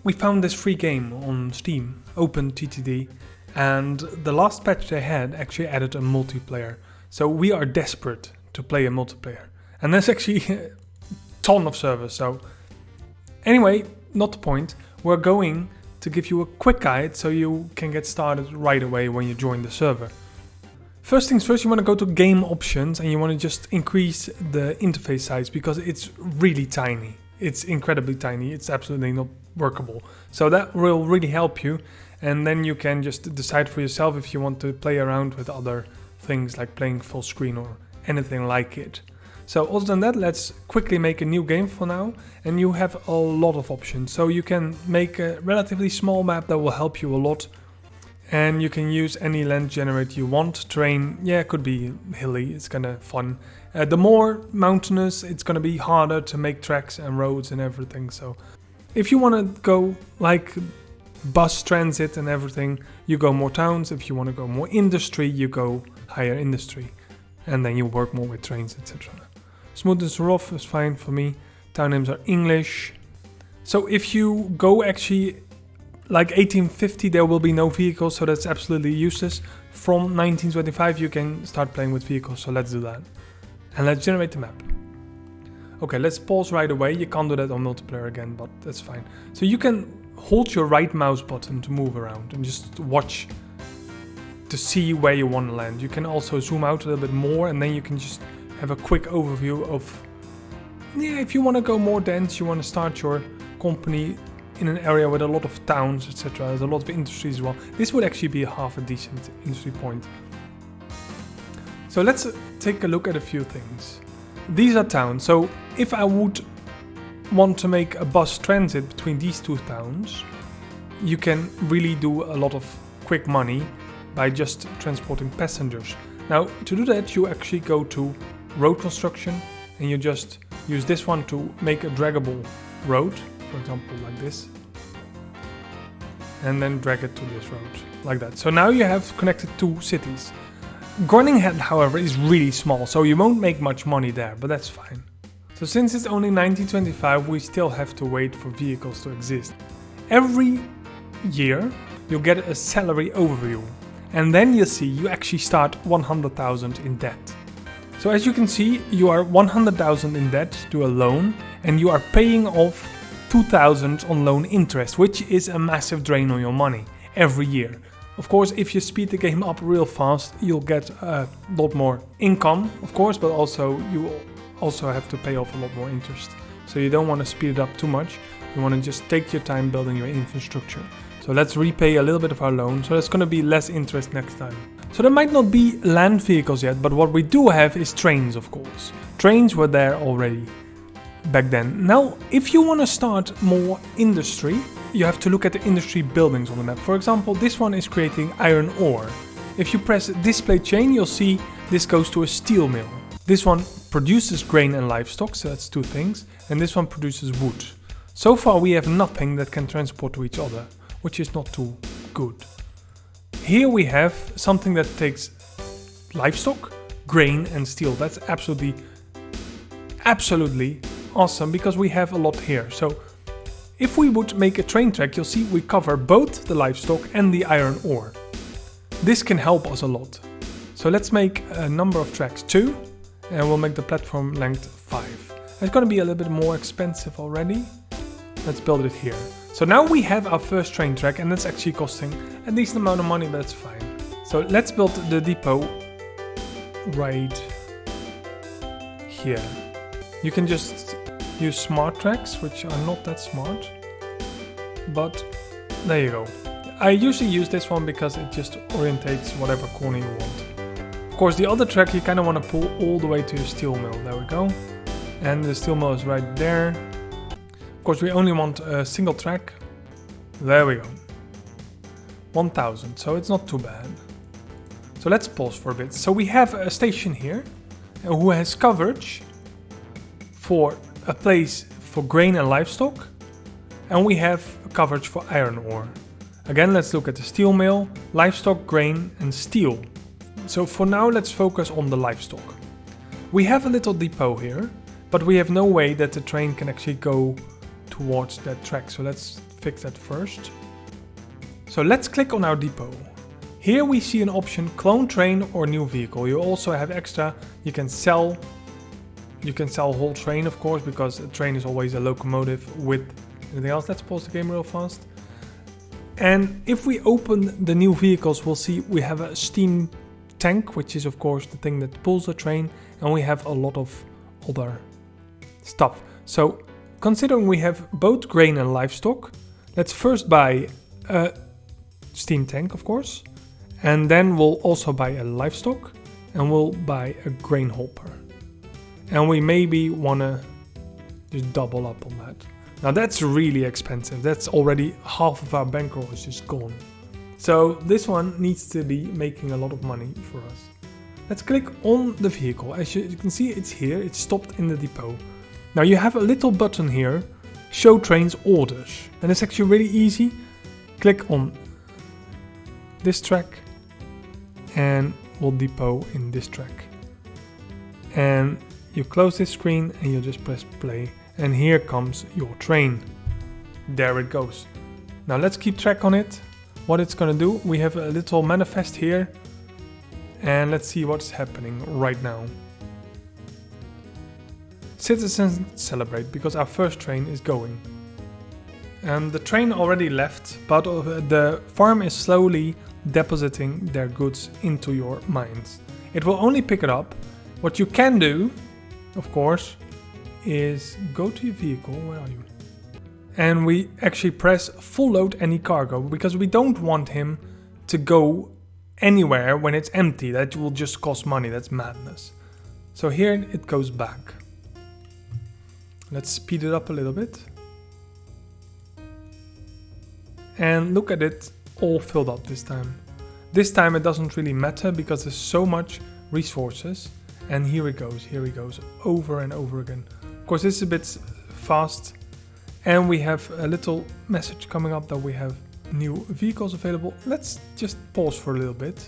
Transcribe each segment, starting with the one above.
we found this free game on Steam, openTTD, and the last patch they had actually added a multiplayer. So we are desperate to play a multiplayer. And there's actually a ton of servers. So anyway, not the point. We're going to give you a quick guide so you can get started right away when you join the server. First things first, you want to go to game options and you want to just increase the interface size because it's really tiny. It's incredibly tiny. It's absolutely not workable. So that will really help you. And then you can just decide for yourself if you want to play around with other things like playing full screen or anything like it. So other than that, let's quickly make a new game for now. And you have a lot of options. So you can make a relatively small map that will help you a lot. And you can use any land generator you want. Terrain, yeah, it could be hilly, it's kind of fun. The more mountainous, it's going to be harder to make tracks and roads and everything. So if you want to go like bus transit and everything, you go more towns. If you want to go more industry, you go higher industry. And then you work more with trains, etc. Smoothness rough is fine for me. Town names are English. So if you go actually like 1850, there will be no vehicles, so that's absolutely useless. From 1925 you can start playing with vehicles, so let's do that. And let's generate the map. Okay, let's pause right away. You can't do that on multiplayer again, but that's fine. So you can hold your right mouse button to move around and just watch to see where you want to land. You can also zoom out a little bit more and then you can just have a quick overview of, yeah, if you want to go more dense, you want to start your company in an area with a lot of towns, etc. There's a lot of industries as well. This would actually be half a decent industry point. So let's take a look at a few things. These are towns. So if I would want to make a bus transit between these two towns, you can really do a lot of quick money by just transporting passengers. Now to do that, you actually go to road construction and you just use this one to make a draggable road. For example, like this, and then drag it to this road, like that. So now you have connected two cities. Groningham, however, is really small, so you won't make much money there, but that's fine. So since it's only 1925, we still have to wait for vehicles to exist. Every year, you'll get a salary overview, and then you'll see you actually start 100,000 in debt. So as you can see, you are 100,000 in debt to a loan, and you are paying off 2,000 on loan interest, which is a massive drain on your money every year. Of course, if you speed the game up real fast, you'll get a lot more income, of course, but also you also have to pay off a lot more interest. So you don't want to speed it up too much. You want to just take your time building your infrastructure. So let's repay a little bit of our loan. So there's going to be less interest next time. So there might not be land vehicles yet, but what we do have is trains, of course. Trains were there already back then. Now, if you want to start more industry, you have to look at the industry buildings on the map. For example, this one is creating iron ore. If you press display chain, you'll see this goes to a steel mill. This one produces grain and livestock, so that's two things. And this one produces wood. So far we have nothing that can transport to each other, which is not too good. Here we have something that takes livestock, grain and steel. That's absolutely awesome because we have a lot here. So if we would make a train track, you'll see we cover both the livestock and the iron ore. This can help us a lot. So let's make a number of tracks, 2, and we'll make the platform length 5. It's going to be a little bit more expensive already. Let's build it here. So now we have our first train track and that's actually costing a decent amount of money, but that's fine. So let's build the depot right here. You can just use smart tracks, which are not that smart, but there you go. I usually use this one because it just orientates whatever corner you want. Of course, the other track you kind of want to pull all the way to your steel mill. There we go. And the steel mill is right there. Of course, we only want a single track. There we go. 1,000, so it's not too bad. So let's pause for a bit. So we have a station here who has coverage for a place for grain and livestock, and we have coverage for iron ore. Again, let's look at the steel mill, livestock, grain and steel. So for now, let's focus on the livestock. We have a little depot here, but we have no way that the train can actually go towards that track. So let's fix that first. So let's click on our depot. Here we see an option, clone train or new vehicle. You also have extra, you can sell whole train, of course, because a train is always a locomotive with anything else. Let's pause the game real fast. And if we open the new vehicles, we'll see we have a steam tank, which is of course the thing that pulls the train, and we have a lot of other stuff. So considering we have both grain and livestock, let's first buy a steam tank, of course, and then we'll also buy a livestock, and we'll buy a grain hopper. And we maybe want to just double up on that. Now that's really expensive. That's already half of our bankroll is just gone. So this one needs to be making a lot of money for us. Let's click on the vehicle. As you can see, it's here. It's stopped in the depot. Now you have a little button here, show trains orders. And it's actually really easy. Click on this track and we'll depot in this track. And you close this screen and you just press play. And here comes your train. There it goes. Now let's keep track on it. What it's gonna do. We have a little manifest here. And let's see what's happening right now. Citizens celebrate because our first train is going. The train already left, but the farm is slowly depositing their goods into your mines. It will only pick it up. What you can do, of course, is go to your vehicle. Where are you? And we actually press full load any cargo because we don't want him to go anywhere when it's empty. That will just cost money. That's madness. So here it goes back. Let's speed it up a little bit. And look at it all filled up this time. This time it doesn't really matter because there's so much resources. And here it goes over and over again. Of course, this is a bit fast. And we have a little message coming up that we have new vehicles available. Let's just pause for a little bit.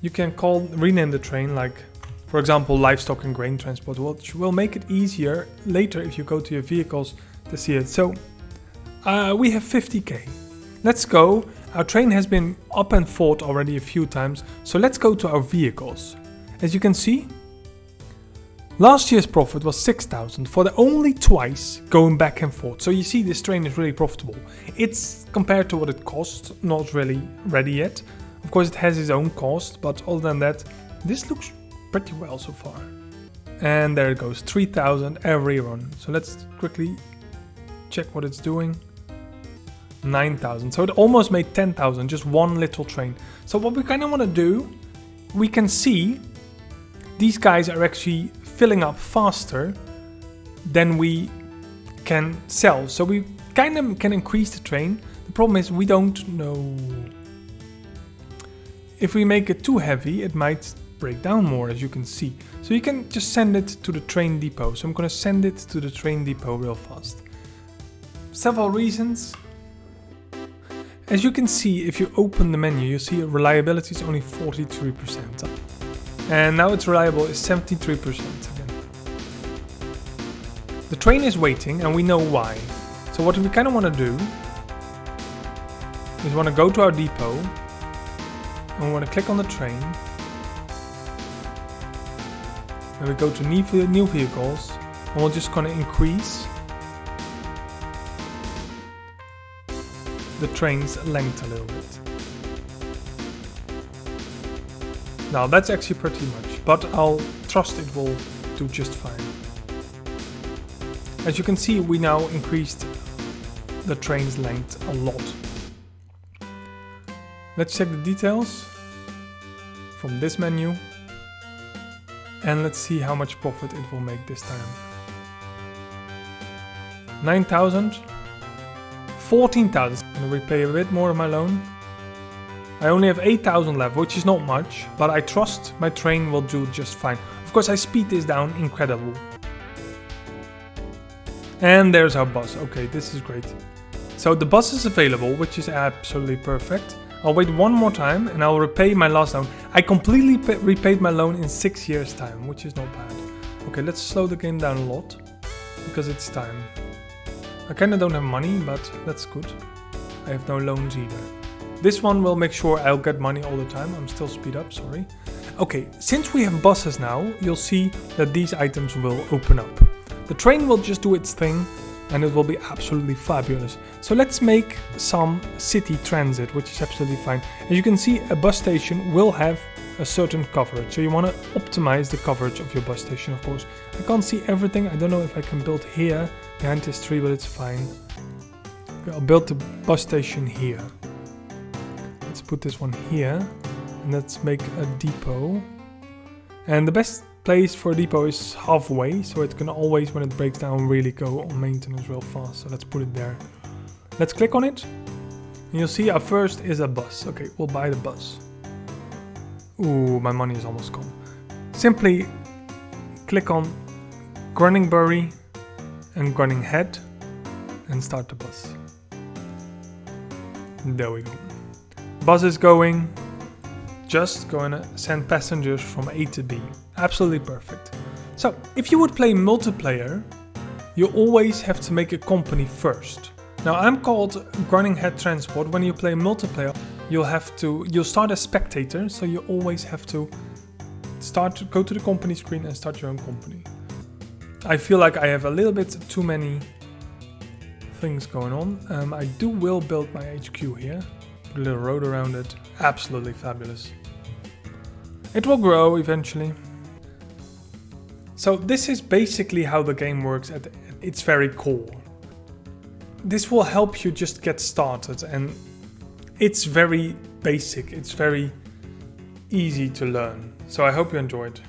You can rename the train, like, for example, livestock and grain transport, which will make it easier later if you go to your vehicles to see it. So we have 50k. Let's go. Our train has been up and forth already a few times. So let's go to our vehicles. As you can see, last year's profit was 6,000 for the only twice going back and forth. So you see this train is really profitable. It's compared to what it costs, not really ready yet. Of course it has its own cost, but other than that, this looks pretty well so far. And there it goes, 3,000 every run. So let's quickly check what it's doing. 9,000. So it almost made 10,000, just one little train. So what we kind of want to do, we can see these guys are actually filling up faster than we can sell. So we kind of can increase the train. The problem is we don't know. If we make it too heavy, it might break down more, as you can see. So you can just send it to the train depot. So I'm going to send it to the train depot real fast. Several reasons. As you can see, if you open the menu, you see reliability is only 43%. And now it's reliable is 73% again. The train is waiting and we know why. So what we kind of want to do is want to go to our depot and we want to click on the train. And we go to new vehicles and we're just going to increase the train's length a little bit. Now that's actually pretty much, but I'll trust it will do just fine. As you can see, we now increased the train's length a lot. Let's check the details from this menu. And let's see how much profit it will make this time. 9,000. 14,000. I'm going to repay a bit more of my loan. I only have 8,000 left, which is not much, but I trust my train will do just fine. Of course, I speed this down incredible. And there's our bus. Okay, this is great. So the bus is available, which is absolutely perfect. I'll wait one more time and I'll repay my last loan. I completely repaid my loan in 6 years' time, which is not bad. Okay, let's slow the game down a lot because it's time. I kind of don't have money, but that's good. I have no loans either. This one will make sure I'll get money all the time. I'm still speed up, sorry. Okay, since we have buses now, you'll see that these items will open up. The train will just do its thing and it will be absolutely fabulous. So let's make some city transit, which is absolutely fine. As you can see, a bus station will have a certain coverage. So you want to optimize the coverage of your bus station, of course. I can't see everything. I don't know if I can build here behind this tree, but it's fine. Okay, I'll build the bus station here. Let's put this one here and let's make a depot. And the best place for a depot is halfway, so it can always, when it breaks down, really go on maintenance real fast. So let's put it there. Let's click on it. And you'll see our first is a bus. Okay, we'll buy the bus. Ooh, my money is almost gone. Simply click on Grunningbury and Grunning Head and start the bus. There we go. Bus is going. Just going to send passengers from A to B. Absolutely perfect. So, if you would play multiplayer, you always have to make a company first. Now, I'm called Grunning Head Transport. When you play multiplayer, you'll start as spectator, so you always have to go to the company screen and start your own company. I feel like I have a little bit too many things going on. I will build my HQ here. Put a little road around it. Absolutely fabulous. It will grow eventually. So this is basically how the game works at its very core. This will help you just get started, and it's very basic. It's very easy to learn. So I hope you enjoyed.